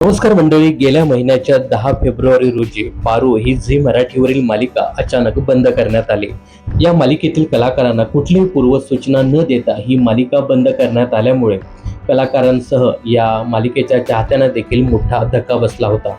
नमस्कार मंडळी, गेल्या महिन्याच्या 10 फेब्रुवारी रोजी पारू ही झी मराठीवरील मालिका अचानक बंद करण्यात आली. या मालिकेतील कलाकारांना कुठलीही पूर्वसूचना न देता ही मालिका बंद करण्यात आल्यामुळे कलाकारांसह या मालिकेच्या चाहत्यांना देखील मोठा धक्का बसला होता.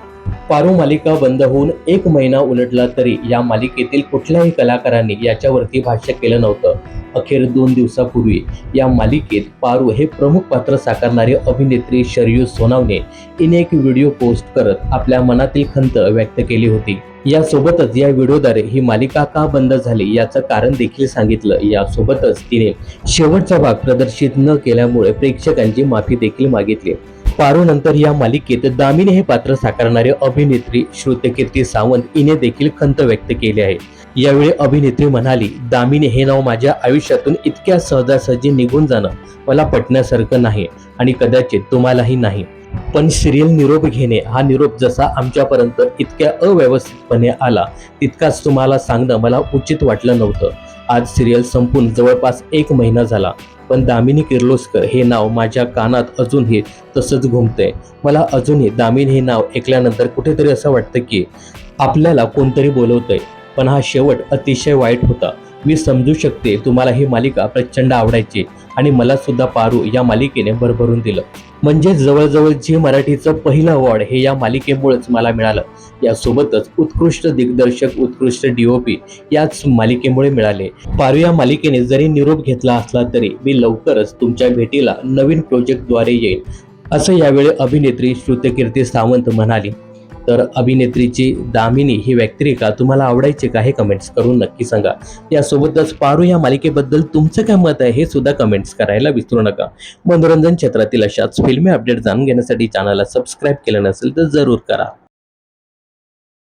पारू मालिका बंद होऊन 1 महिना उलटला तरी या मालिकेतील कुठल्याही कलाकारांनी याच्यावरती भाष्य केलं नव्हतं. अखेर 2 दिवसापूर्वी या मालिकेत पारू हे प्रमुख पात्र साकारणारी अभिनेत्री शरयू सोनावणे हिने एक व्हिडिओ पोस्ट करत आपल्या मनातील खंत व्यक्त केली होती. यासोबतच या व्हिडिओद्वारे ही मालिका का बंद झाली याचं कारण देखील सांगितलं. यासोबतच तिने शेवटचा भाग प्रदर्शित न केल्यामुळे प्रेक्षकांची माफी देखील मागितली. पारू नंतर या मालिकेत दामिनी हे पात्र साकारणारे अभिनेत्री श्रुतकीर्ती सावंत हिने देखील खंत व्यक्त केली आहे. यावेळी अभिनेत्री म्हणाली, दामिनी हे नाव माझ्या आयुष्यातून इतक्या सहजासहजी निघून जाणं मला पटण्यासारखं नाही आणि कदाचित तुम्हालाही नाही. पण सिरियल निरोप घेणे हा निरोप जसा आमच्यापर्यंत इतक्या अव्यवस्थितपणे आला तितकाच तुम्हाला सांगणं मला उचित वाटलं नव्हतं. आज सिरियल संपून जवळपास 1 महिना झाला, पण दामिनी किर्लोस्कर हे नाव माझ्या कानात अजूनही तसंच घुमतंय. मला अजूनही दामिनी हे नाव ऐकल्यानंतर कुठेतरी असं वाटतं की आपल्याला कोणतरी बोलवतंय. पण हा शेवट अतिशय वाईट होता. मी समजू शकते तुम्हाला ही मालिका प्रचंड आवडायची आणि मला सुद्धा पारू या मालिकेने भरभरून दिलं. म्हणजे जवळजवळ झी मराठीचं पहिलं अवॉर्ड हे या मालिकेमुळेच मला मिळालं. यासोबतच उत्कृष्ट दिग्दर्शक, उत्कृष्ट DOP याच मालिकेमुळे मिळाले. पारू या मालिकेने जरी निरोप घेतला असला तरी मी लवकरच तुमच्या भेटीला नवीन प्रोजेक्टद्वारे येईल, असं यावेळी अभिनेत्री श्रुतकीर्ती सावंत म्हणाली. तर अभिनेत्रीची दामिनी ही व्यक्तिरेखा तुम्हाला आवडायची का हे कमेंट्स करून नक्की सांगा. यासोबतच पारू या मालिकेबद्दल तुमचं काय मत आहे हे सुद्धा कमेंट्स करायला विसरू नका. मनोरंजन क्षेत्रातील अशाच फिल्मी अपडेट जाणून घेण्यासाठी चॅनलला सबस्क्राईब केलं नसेल तर जरूर करा.